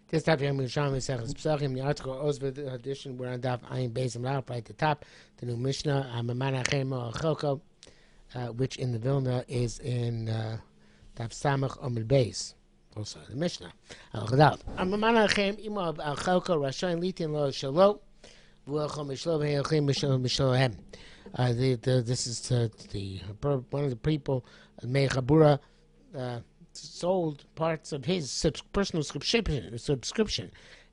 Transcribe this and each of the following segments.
This type of Yerushalmi Pesachim, the article Osvid edition, we're on Daf Ayin Beis Amraf, right at the top. The new Mishnah, Amamana Chemo Chelko, which in the Vilna is in Daf Samach Omel Beis. Also the Mishnah. Amamana Chem Imo Chelko Rashayin Litin Lo Shalo V'Lachom Mishlo V'Yachim Mishlohem. This is one of the people, Mechabura, sold parts of his personal subscription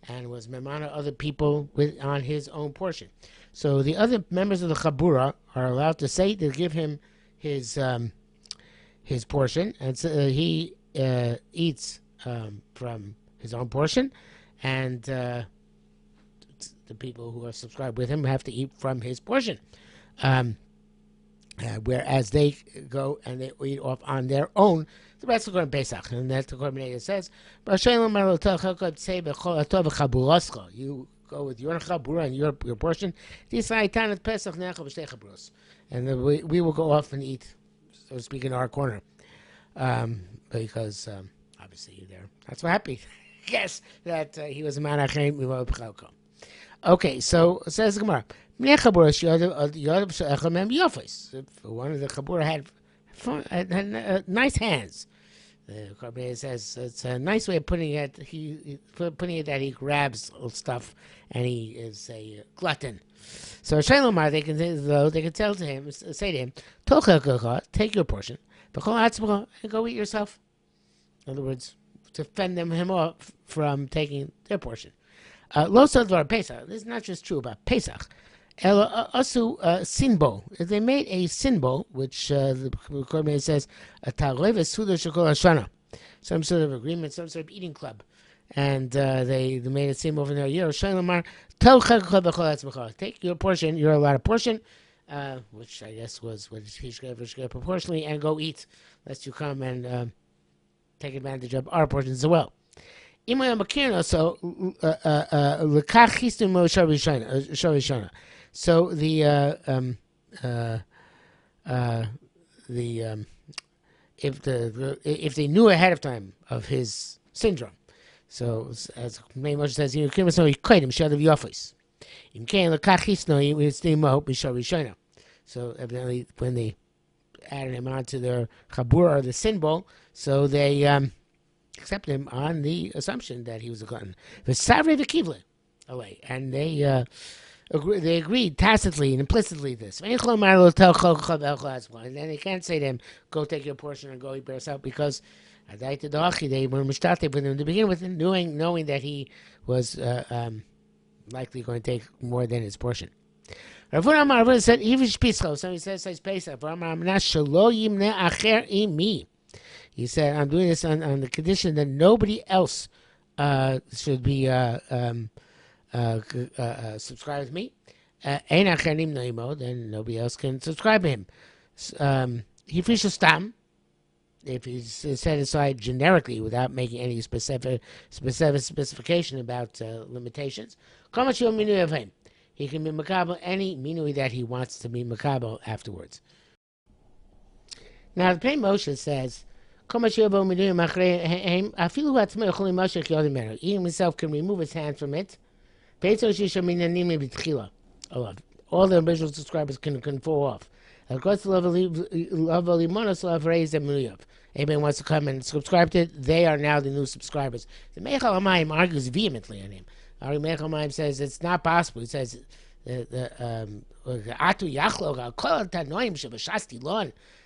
and was memana other people on his own portion. So the other members of the Chabura are allowed to say to give him his portion, and so he eats from his own portion, and the people who are subscribed with him have to eat from his portion. Whereas they go and they eat off on their own, the rest of the Korban Pesach, and that's the Korban says, you go with your chabura and your portion, and we will go off and eat, so to speak, in our corner, because obviously you're there. Not so happy. Yes, that he was a man. Okay, so it says the Gemara. If one of the Chabura had nice hands, the Korban says it's a nice way of putting it. Putting it that he grabs stuff and he is a glutton. So Shailomar, they can tell to him, say to him, take your portion, and go eat yourself. In other words, to fend him off from taking their portion. Lo Sadvar Pesach. This is not just true about Pesach. Also, sinbo. They made a sinbo, which the Korban says some sort of agreement, some sort of eating club, and they made a sinbo over there. Take your portion. You're allowed a portion, which I guess was what he should get proportionally, and go eat, lest you come and take advantage of our portions as well. So if they knew ahead of time of his syndrome, so as Moshe says, so evidently when they added him onto their chabur or the symbol, so they accepted him on the assumption that he was a glutton. And they agreed tacitly and implicitly this. And then they can't say to him, go take your portion and go eat by yourself, because they were mishtatev with him to begin with, knowing that he was likely going to take more than his portion. Ravuna said, so he says Pesach. He said, I'm doing this on the condition that nobody else should be subscribe with me. Then nobody else can subscribe to him. He fishes stam, if he's set aside generically without making any specification about limitations. He can be makabel any minui that he wants to be makabel afterwards. Now the Pnei Moshe says, he himself can remove his hand from it. All the original subscribers can fall off. Anybody wants to come and subscribe to it, they are now the new subscribers. The Meichel Hamayim argues vehemently on him. Ari Meichel Hamayim says it's not possible. He says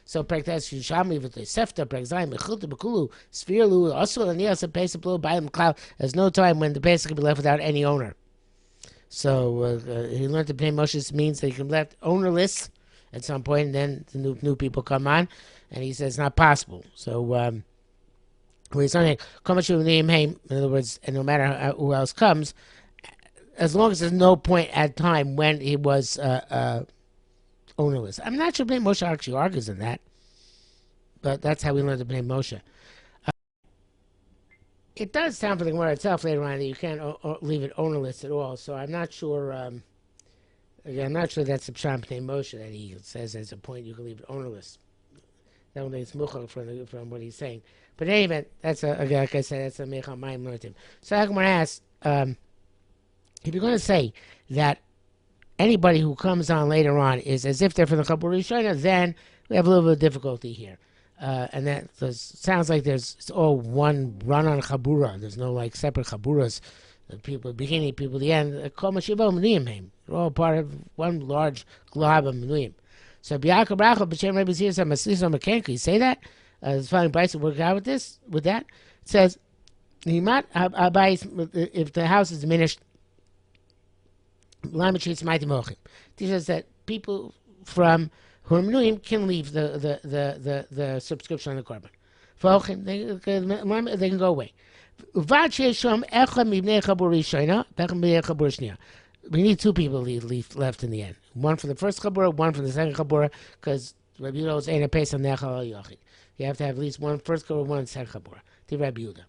so Praktas Yerushalmi with the Sefta, Prakzayim, Mechilta, Bekulu, Spirlu, also the Nias and Pesach Blue, Bayim Cloud. There's no time when the Pesach can be left without any owner. So he learned to Pnei Moshe means that he can be left ownerless at some point, and then the new people come on, and he says it's not possible. So when he's saying, in other words, and no matter who else comes, as long as there's no point at time when he was ownerless. I'm not sure Pnei Moshe actually argues in that, but that's how we learned to Pnei Moshe. It does sound for the Gemara itself later on that you can't leave it ownerless at all. So I'm not sure. I'm not sure that's the Pshat Pnei Moshe that he says as a point you can leave it ownerless. That one is muchal from what he's saying. But in any event, that's like I said, that's a mechal mayim learned. So I'm going to ask, if you're going to say that anybody who comes on later on is as if they're from the Chabura Rishona, then we have a little bit of difficulty here. And that sounds like it's all one run on Chabura. There's no like separate Chaburas. The people beginning, people at the end. Kol Mashiva Menuyim. They're all part of one large glob of Menuyim. So B'Yakov Rachel B'Shem Rebbe Zir Masliso Mekenka. You say that? It's finding Bryce to work out with this. With that, it says, if the house is diminished, teaches that people from who are Menuyim can leave the subscription on the korban. They can go away. We need two people left in the end. One for the first chabura, one for the second chabura, because Rabbi Yehuda ain't a pace on nechal al yochid. You have to have at least one first chabura, one second chabura. To Rabbi Yehuda.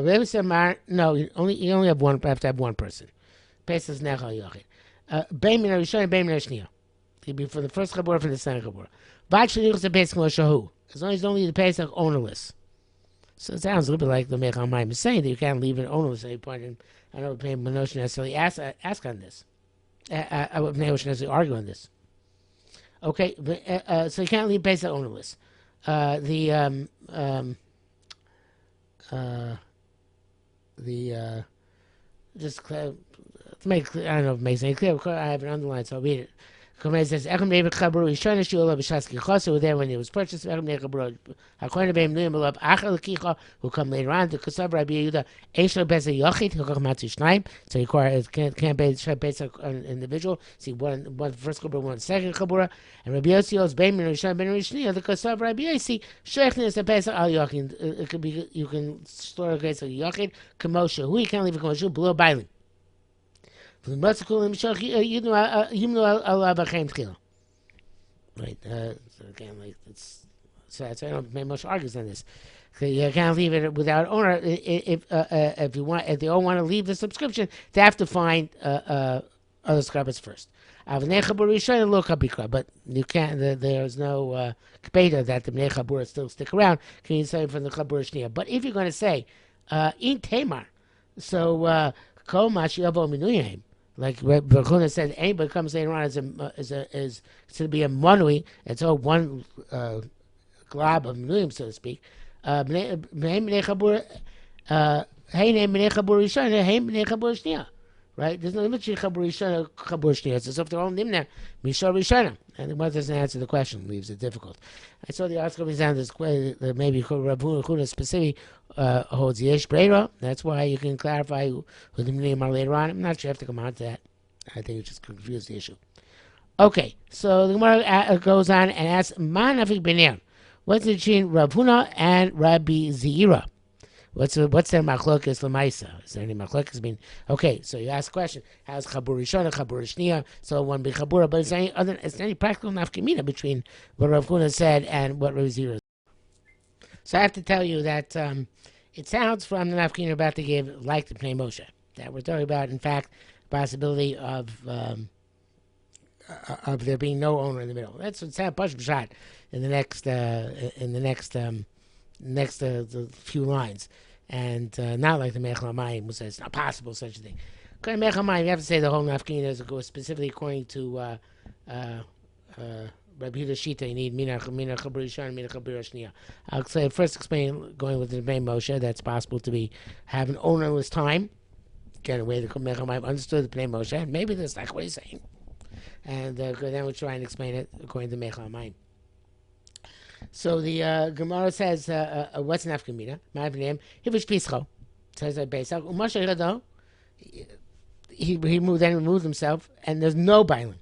Rabbi Samar, no, you only have one. Have to have one person. Pesach nechal yochid. Bein min harishon, bein min hashniya. It could be for the first chabura, for the second chabura. Bad shenichus the Pesach shahu. As long as you don't leave the Pesach ownerless. So it sounds a little bit like the Mechal Mayim is saying that you can't leave it ownerless at any point. And I don't know if Moshe necessarily ask on this. I would necessarily argue on this. Okay, so you can't leave Pesach ownerless. Just to make clear, I don't know if it makes any clear. I have an underline, so I'll read it. It says, there when it was purchased, who come later on, the Kasav Rabbi Yehuda, so you can't be an individual. See, one first Chabura, one second Chabura, and Rabbi Yossi's Bein Min Rishon, Bein Min Shniya, the Kasav Rabbi Yossi, Sheichnis the Pesach al Yachid. It could be, you can store a case of Yachid, Kamosha, who you can't leave a Kamosha, below Bailim. Right, so again, like so I don't make much arguments on this. You can't leave it without owner. If they all want to leave the subscription, they have to find other scrubbers first. But you can't. There's no kpeda that the Bnei Chabura still stick around. Can you say from the Chabura Shniya? But if you're going to say in Tamar, so Kol Mashiach Minuyim. Like Berchuna said, anybody comes later on is to be a monui. It's all one glob of menuyim, so to speak. Right? There's no limit to Chabur Rishona, Chabur Shniya. It's as if they're all nimna, Mishor Rishona. And the one doesn't answer the question, leaves it difficult. I saw the article is down this way that maybe Rabbi Yehuda specifically holds Yesh Breira. That's why you can clarify who the name are later on. I'm not sure if to come on to that. I think it just confused the issue. Okay, so the Gemara goes on and asks, Man Afik Bener. What's the between Rav Huna and Rabbi Zeira? What's their machlokas lemaisa? Is there any machlokas? Okay, so you ask a question: how's chabur rishona, chabur shniya? So one be chabura, but is there any practical nafkamina between what Rav Huna said and what Rav Zira said? So I have to tell you that it sounds from the nafkamina about to give like the Pnei Moshe that we're talking about. In fact, the possibility of there being no owner in the middle. That's what sounds push shot in the next few lines, and not like the Mechel Hamayim, who says it's not possible such a thing. According to Mechel Hamayim, you have to say the whole nafkamina specifically according to Rabbi Yehuda Shita. You need mina chabur rishon, mina chabur shniya. I'll first explain going with the Bnei Moshe. That's possible to have an ownerless time. Again, a way the Mechel Hamayim understood the Bnei Moshe, and maybe that's like what he's saying. And then we'll try and explain it according to Mechel Hamayim. So the Gemara says, what's nafkamina? My name, Hivish Pischo. Says that Pesach. Umasha Yirado. He removed himself, and there's no bailing.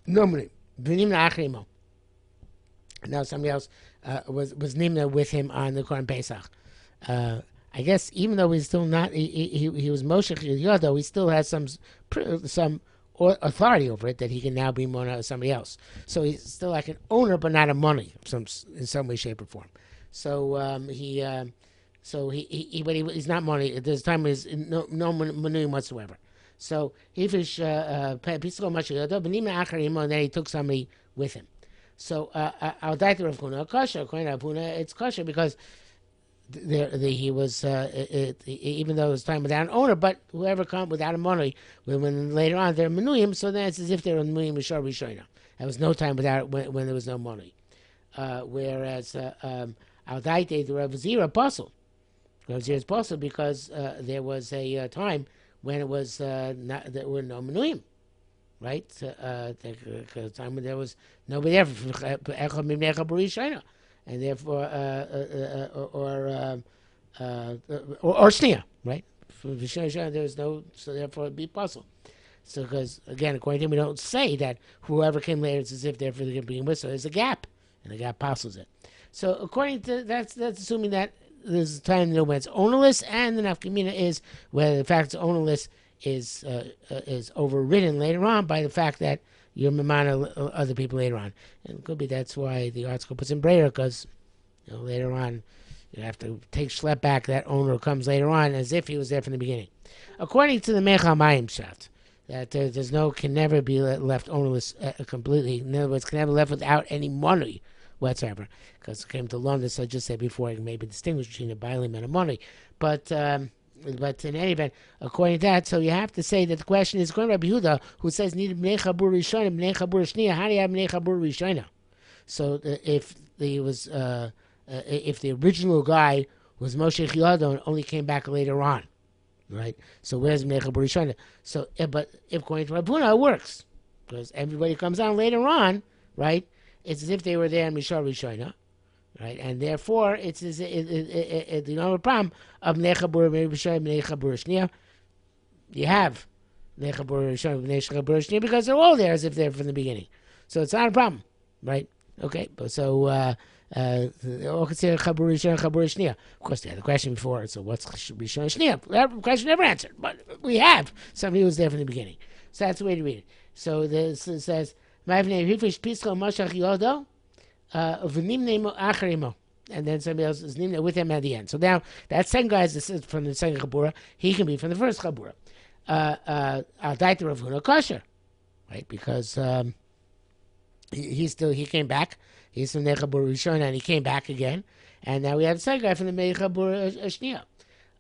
No money. V'nim na'achrimo. Now somebody else was nimna with him on the Korban Pesach. I guess even though he's still not, he was Moshe Yirado, he still has some or authority over it that he can now be mona somebody else. So he's still like an owner, but not a money in some way, shape, or form. So he's not money. There's time when he's no money whatsoever. So if it's and then he took somebody with him. So Al Daita Rav Huna kosher. According to Rav Huna, it's kosher because he was even though it was time without an owner, but whoever come without a money, when later on they're menuyim, so then it's as if they're menuyim b'shar rishona. There was no time without when there was no money. Whereas al daite the Rav Zira puzzle. Rav Zira's puzzle because there was a time when it was there were no menuyim, right? The time when there was nobody there, and therefore or shnia, right? There was no, so therefore it'd be puzzle. So because again, according to him, we don't say that whoever came later it's as if they're for the being with. So there's a gap, and the gap puzzles it. So according to that's assuming that there's a time when it's ownerless, and the nafkamina is whether the fact it's ownerless is overridden later on by the fact that you're mamana other people later on, and it could be that's why the article puts in Breyer because later on you have to take schlep back. That owner comes later on as if he was there from the beginning. According to the Mechal Mayim Shat, that there's no can never be left ownerless completely. In other words, can never left without any money whatsoever. Because it came to London, so I just said before, it may be distinguished between a bailim and a money. But in any event, according to that, so you have to say that the question is going to Rabbi Yehuda, who says need bnei chabur rishona, bnei chabur shnia. How do you have bnei chabur rishona? So if the original guy was Moshe Chiyado and only came back later on, right? So where's bnei chabur rishona? So, but if according to Rabbi Yehuda, it works because everybody comes on later on, right? It's as if they were there in Mishar Rishona, right? And therefore, it's as the problem of Bnei Chabur Rishona, Bnei Chabur Shnia. You have Bnei Chabur Rishona, Bnei Chabur Shnia because they're all there as if they're from the beginning. So it's not a problem, right? Okay, but so they all consider Chabur Rishona, Chabur Shnia. Of course, they had the question before. So what's Rishona Shnia? That question never answered, but we have somebody who was there from the beginning. So that's the way to read it. So this says. And then somebody else is nimna with him at the end. So now that second guy is from the second chabura. He can be from the first chabura. Al daita Rav Huna kosher, right? Because he came back. He's from the chabura rishon and he came back again. And now we have the second guy from the chabura shnia.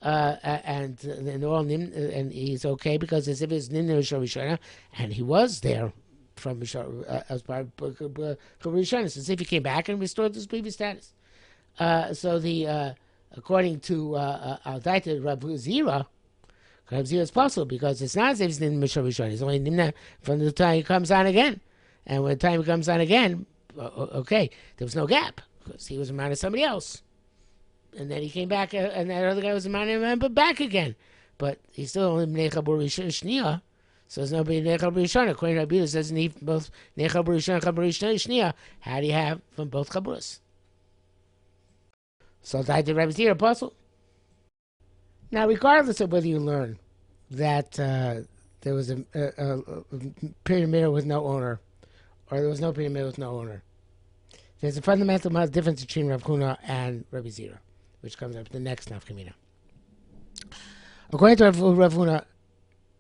And all and he's okay because as if it's nimna rishona, and he was there from as part of Rishon, as if he came back and restored his previous status. So according to Al Daita Rav Zira is possible because it's not as if he's in Mishra Rishon. He's only nimna from the time he comes on again, and when the time he comes on again, okay, there was no gap because he was a man of somebody else, and then he came back, and that other guy was a man of him, but back again, but he's still only Bnei Chabur Shnia. So there's nobody Nechal B'Rishon. According to Rabbi Yehuda, says need both Nechal B'Rishon and Chabur Shnia. How do you have from both Chaburas? So that the Rabbi Zira apostle. Now, regardless of whether you learn that there was a pyramid with no owner, or there was no pyramid with no owner, there's a fundamental difference between Rav Huna and Rabbi Zira, which comes up the next nafkamina. According to Rav Huna,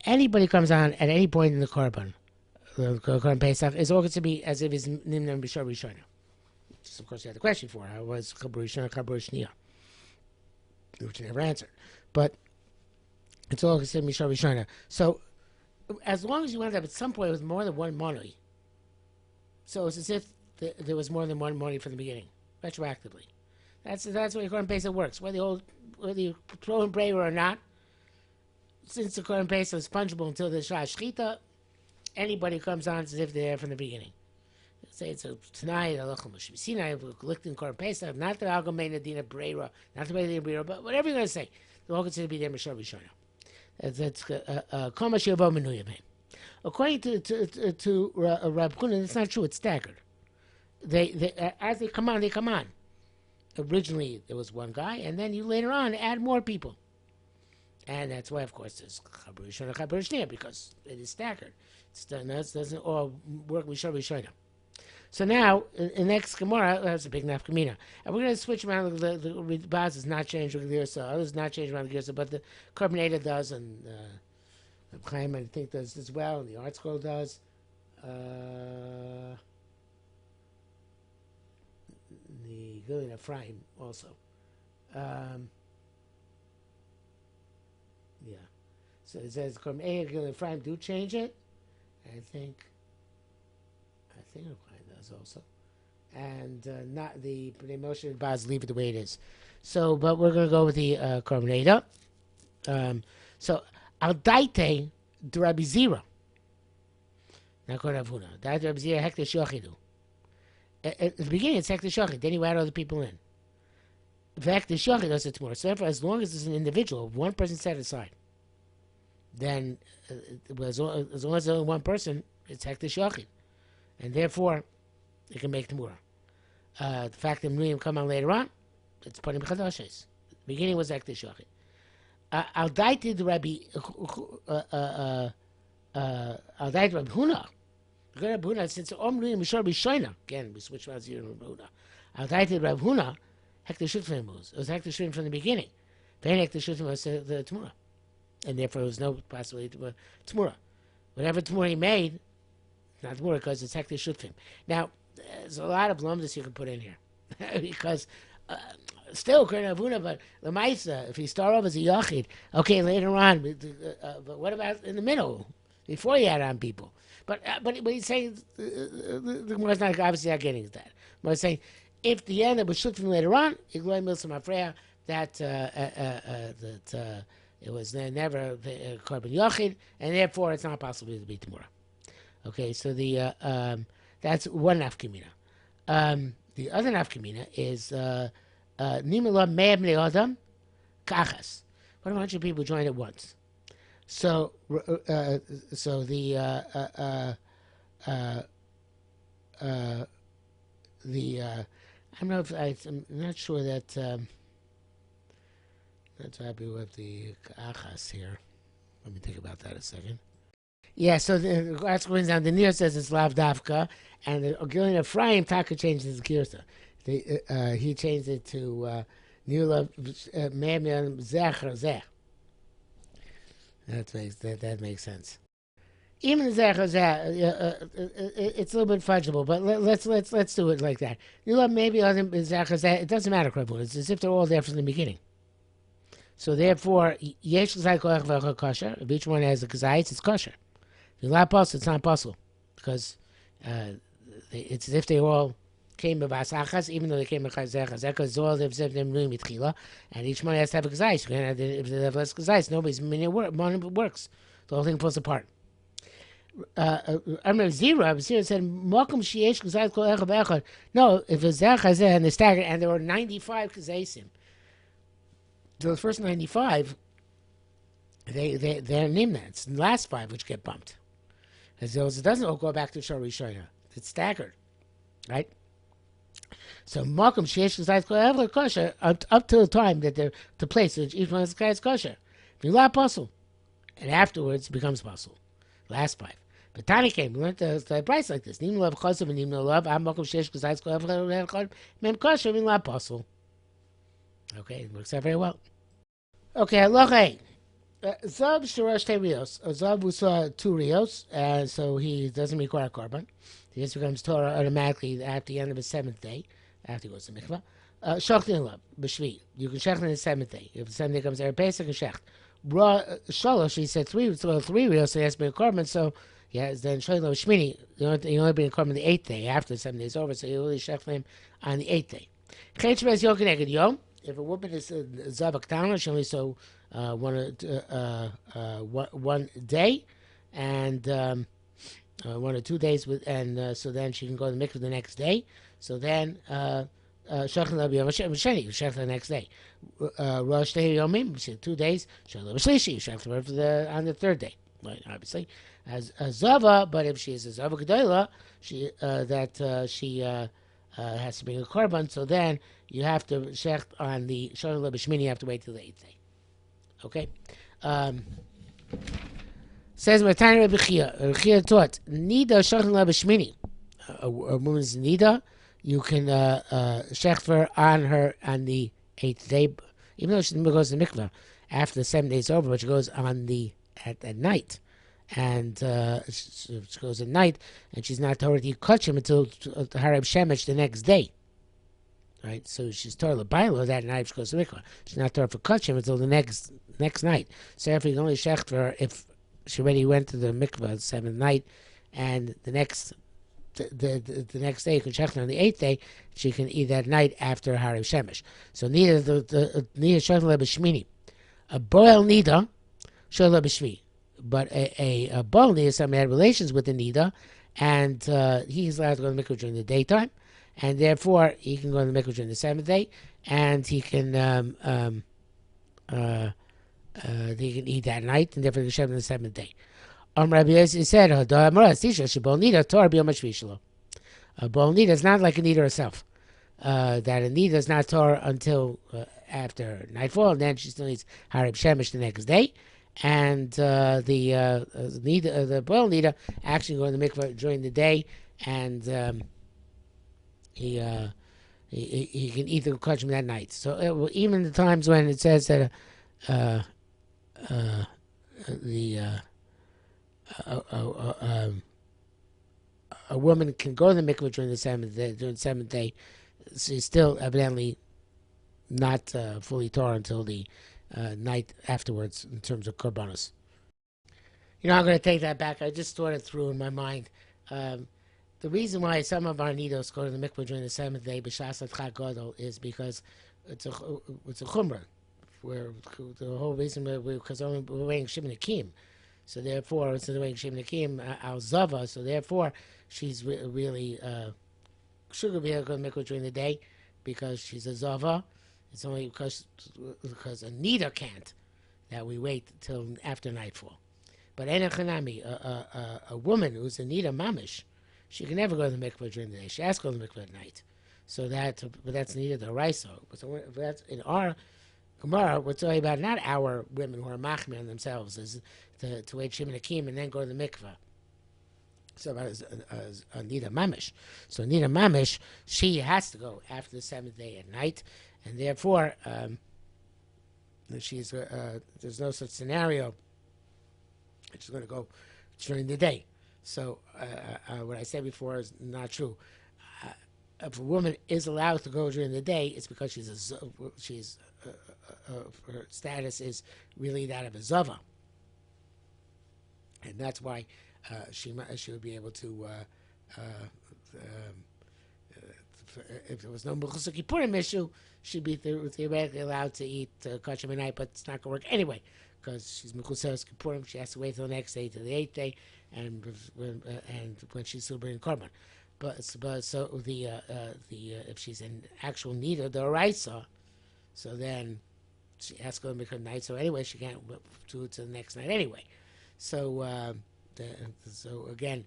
anybody comes on at any point in the Korban Pesach, is all going to be as if it's Nimna B'Shar Rishona. Just, of course, you had the question for how was Chabur Rishona, Chabur Shnia, which you never answered. But it's all considered B'Shar Rishona. So, as long as you end up at some point with more than one money, so it's as if there was more than one money from the beginning, retroactively. That's the way Korban Pesach works. Whether you throw in prayer or not, since the Korban Pesach is punchable until the Shah Shchita, anybody who comes on as if they're there from the beginning. Say it's tonight, Sinai, Lichtin Korban Pesach, not the Algomain Dina Breira, not the way they Breira, but whatever you're going to say, they're all considered to be there Mishar Rishona. That's Koma Shiavo Menuyim. According to Rab Kuna, that's not true, it's staggered. They as they come on. Originally, there was one guy, and then you later on add more people. And that's why, of course, there's Chabur Rishona, Chabur Shnia, because it is staggered. It doesn't all work with Rishona. So now, in next Gemara, that's a big nafkamina. And we're going to switch around. The Baz does not change with the Girsa. Others not change around the Girsa, but the Carbonata does, and Chaim, I think, does as well, and the Art Scroll does. the Gilin Ephraim also. Yeah. So it says Korban Gilin Ephraim do change it. I think Ephraim does also. And not the Moshe and Baz leave it the way it is. So, but we're going to go with the Korban so Al Daite to Rabbi Zira. Not Korban Avuna. Daite Rabbi Zira Hekta Shochidu. At the beginning, it's Hekta Shochid. Then you add other people in. Hekta Shochid does it more. So, therefore, as long as it's an individual, one person set aside, then as long as there's only one person, it's Hekta Shochid. And therefore, it can make Tamura. The fact that Miriam come on later on, it's Panim Chadashes. The beginning was Hekta Shochid. Al Daite Rabbi Huna. Rabbi Huna, since Omri Mishor Bishoina, again, we switch around here to Rabbi Huna. Al Daite Rabbi Huna, Hekta Shutfim was. It was Hekta Shutfim from the beginning. Then Hekta Shutfim was the Tamura. And therefore, there was no possibility to Tamura. Whatever Tamura he made, not Tamura, because it's Hekta Shutfim. Now, there's a lot of lumdus you can put in here. Because still Korban Avuna, but Lamaisa, if you start off as a Yachid, okay, later on, but what about in the middle, before you add on people? But he's saying, the Gemara's not obviously not getting that. But he's saying, if the end was Shutfim later on, Igloi Milsam Afreya, that it was never the Korban Yachid, and therefore it's not possible to be Tamura. Okay, so the that's one nafkamina. The other nafkamina is Nimela Me'ab Adam Kachas. What a bunch of people joined at once. So the I don't know if I'm not sure that not happy with the Kachas here. Let me think about that a second. Yeah, so the article brings down the Nir says it's Lav Dafka, and the Gilin Ephraim Taka changed his Girsa. He changed it to Nir Me'am Zecher Zeh. That makes sense. Even Zecher Zeh, it's a little bit fudgeable, but let's do it like that. Nir maybe other Zecher Zeh. It doesn't matter, it's as if they're all there from the beginning. So therefore, Yesh Kazai Koach V'Echad Kosher. If each one has a Kazai, it's kosher. If not possible, it's not possible because it's as if they all came with Asachas, even though they came with Chazechas. Because all they've said them doing mitchila, and each one has to have a Kazai. If they have less Kazai, nobody's minute works. The whole thing falls apart. I remember Zira said, "Mokum sheyesh Kazai kol echad v'echad." No, if it's Zechazeh and they staggered, and there were 95 Kazaisim. So the first 95, they're named that. It's the last 5 which get bumped. As those, it doesn't all go back to Shor Rishona. It's staggered, right? So Malcolm Sheesh decides kosher up to the time that they're to place which each one of the guys kosher. V'la puzzle, and afterwards it becomes puzzle. Last 5. But Tani came. We learned the price like this. Nim love chosav and nim no love. I'm Malcolm Sheesh decides mem kosher v'la puzzle. Okay, it works out very well. Okay, halacha. Zav shirash te rios. Zav who saw 2 rios, so he doesn't require korban. He just becomes Torah automatically at the end of his 7th day, after he goes to mikvah. Shachtin love b'shvi. You can shecht on the 7th day. If the 7th day comes Erev Pesach, you can shecht. Shalosh, he said 3 rios, so he has to be a korban. So yeah, then Shalosh Shmini, you only bring a korban the 8th day after the 7 days over. So you only shecht him on the 8th day. Chet shmez yom keneged yom. If a woman is zavak tana, she only saw one day, and 1 or 2 days with, and so then she can go to the mikveh the next day. So then shachan l'biyam sheni, shachan the next day. Rosh tehi yomim, 2 days. Shachan l'bishlishi, shachan on the 3rd day. Right, obviously, as a zava, but if she is a zava gedola, she has to bring a korban. So then you have to shecht on the Shon B'Shmini. You have to wait till the 8th day. Okay. Says Matanya Rebbe Chia. Rebbe Chia taught Nida Shon B'Shmini. A woman's Nida, you can shecht for her on the 8th day, even though she goes to mikvah after the 7 days over, but she goes on at night. And she goes at night, and she's not already kachim until Harab Shemesh the next day. right? So she's Torah l'baylo that night. She goes to mikvah. She's not Torah for kachim until the next night. So therefore, you can only shecht for her if she already went to the mikvah the seventh night, and the next next day you can shecht her on the eighth day. She can eat that night after Harav Shemesh. So neither the neither shecht lebeshmini, a boil nida shecht lebeshvi, but a boil nida somebody had relations with the nida, and he's allowed to go to the mikvah during the daytime. And therefore, he can go to the mikvah during the seventh day, and he can eat that night, and therefore he can shave on the seventh day. Rabbi Yossi said, "A bol nida is not like a nida herself. That a nida is not Torah until after nightfall, and then she still needs Harib Shemesh the next day. And the bol nida actually go to the mikvah during the day, and he can eat the kachim that night. So even the times when it says that a woman can go to the mikvah during the seventh day, she's still evidently not fully Torah until the night afterwards in terms of korbanos. I'm going to take that back. I just thought it through in my mind. The reason why some of our nidos go to the mikvah during the seventh day, b'shas chag gadol, is because it's a chumrah. Where the whole reason because we're wearing shim nakim, so therefore it's wearing shim nakim al zava. So therefore she's really should be able to go to the mikvah during the day because she's a zava. It's only because a nida can't that we wait till after nightfall. But enochanami, a woman who's a nida mamish, she can never go to the mikvah during the day. She has to go to the mikvah at night. So but that's neither the raiso. So that's in our Gemara. We're talking about not our women who are machmir on themselves is to wait shim nakim and then go to the mikvah. So about a nida mamish. So nida mamish, she has to go after the seventh day at night, and therefore she's there's no such scenario. She's going to go during the day. So what I said before is not true. If a woman is allowed to go during the day, it's because her status is really that of a zava, and that's why she would be able to. If there was no Mechusar Kippurim issue, she'd be theoretically allowed to eat kosher at night, but it's not going to work anyway because she's Mechusar Kippurim. She has to wait till the next day, to the eighth day, and when she's still bringing korban. But so the if she's in actual need of the oraisa, so then she has to go and make her night. So anyway, she can't do it to the next night anyway. So so again,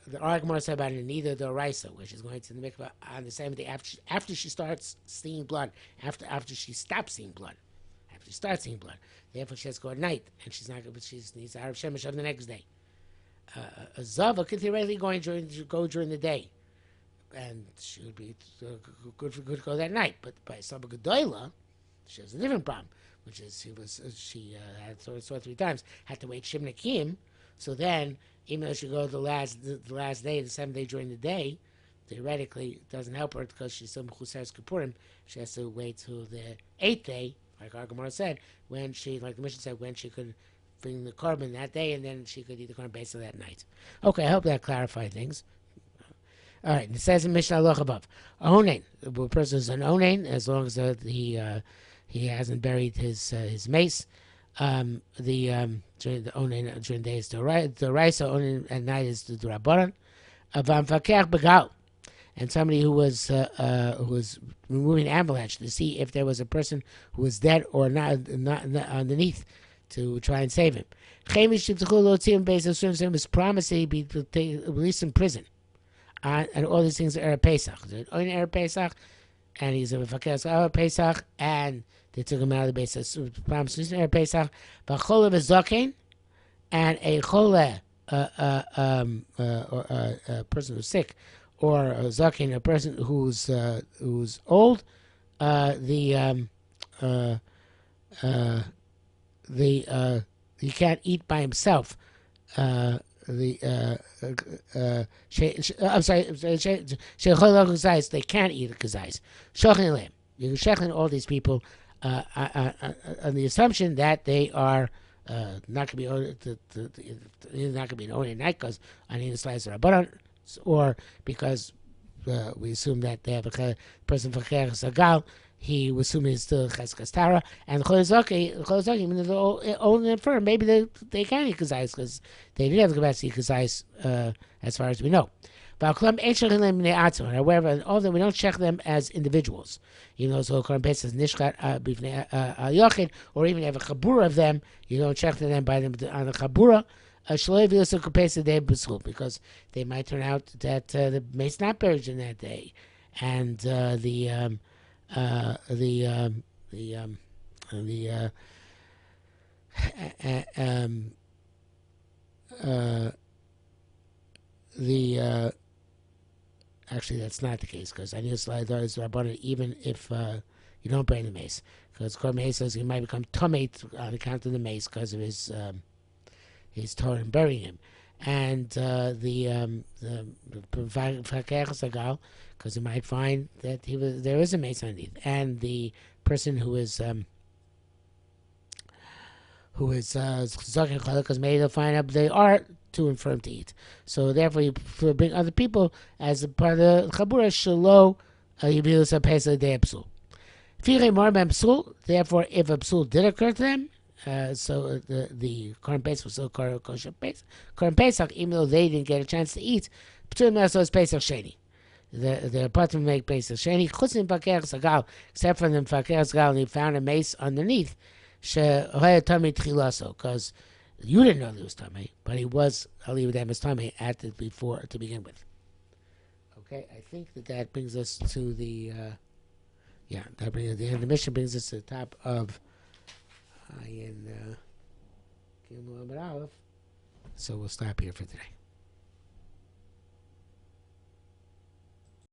the argument said about neither the oraisa, where she's going to the mikvah on the same day after she starts seeing blood, after she stops seeing blood, after she starts seeing blood. Therefore, she has to go at night, and she's not. But she needs Harav Shemesh on the next day. A zava could theoretically go during the day, and she would be good to go that night. But by Saba Gedoyla, she has a different problem, which is she had saw 3 times, had to wait Shim Nakim. So then, even though she goes the last day, the 7th day during the day, theoretically it doesn't help her because she's still Mechuseres Kippurim. She has to wait till the 8th day, like our Gemara said, when she, like the Mishnah said, when she could bring the korban that day, and then she could eat the korban based on that night. Okay, I hope that clarified things. All right, it says in Mishnah Aloch above, Onain, the person is an Onain, as long as he hasn't buried his mace. During the Onain during the day is the Raisa, Onain at night is the Rabbanan. Vamfakech Begal, and somebody who was removing avalanche to see if there was a person who was dead or not underneath, to try and save him. Chemish was promised that he'd be released from prison. And all these things are Erev Pesach. Erev Pesach, and he's a Mefakeh Pesach, and they took him out of the base. So promised Erev Pesach. V'chole v'zokein, and a chole, a person who's sick, or a zokein, a person who's old. He can't eat by himself. I'm sorry, they can't eat a kazais. Shochin lamb. You shechin all these people on the assumption that they are not going to be not going to be an only night because I need a slice of rabbanon, or because we assume that they have a person for cher sagal. He was assuming it's still cheskas tara, and cholazaki, even though they're all old and infirm, maybe they can eat kazais because they didn't have the capacity to eat kazais as far as we know. However, all of them, we don't check them as individuals. You know, so Korban Pesach is nishkat yochid, or even have a chabura of them, you don't check them by them on the chabura. Because they might turn out that the mace not buried in that day, and the actually, that's not the case because I need to slide those rabbanon even if you don't burn the mace, because Korban Pesach says he might become tomate on account of the mace because of his Torah and burying him, and the because you might find that there is a mace underneath, and the person who is because maybe they'll find out they are too infirm to eat. So therefore, you bring other people as a part of the chabura shelo yibilus pesach de psul. Therefore, if a psul did occur to them, so the Korban Pesach was still kosher Pesach. Korban Pesach, even though they didn't get a chance to eat, P'tulim also is Pesach Sheni. The apartment make Pesach Sheni. Chutzim Fakir Sagal, except for the Fakir Sagal, and he found a mace underneath. Shehoya Tami Tchilaso, because you didn't know he was Tami, but he was Aliv as Tami at the before to begin with. Okay, I think that brings us to the that brings the end of the mission. Brings us to the top of Ayin Gimel Amud Aleph. So we'll stop here for today.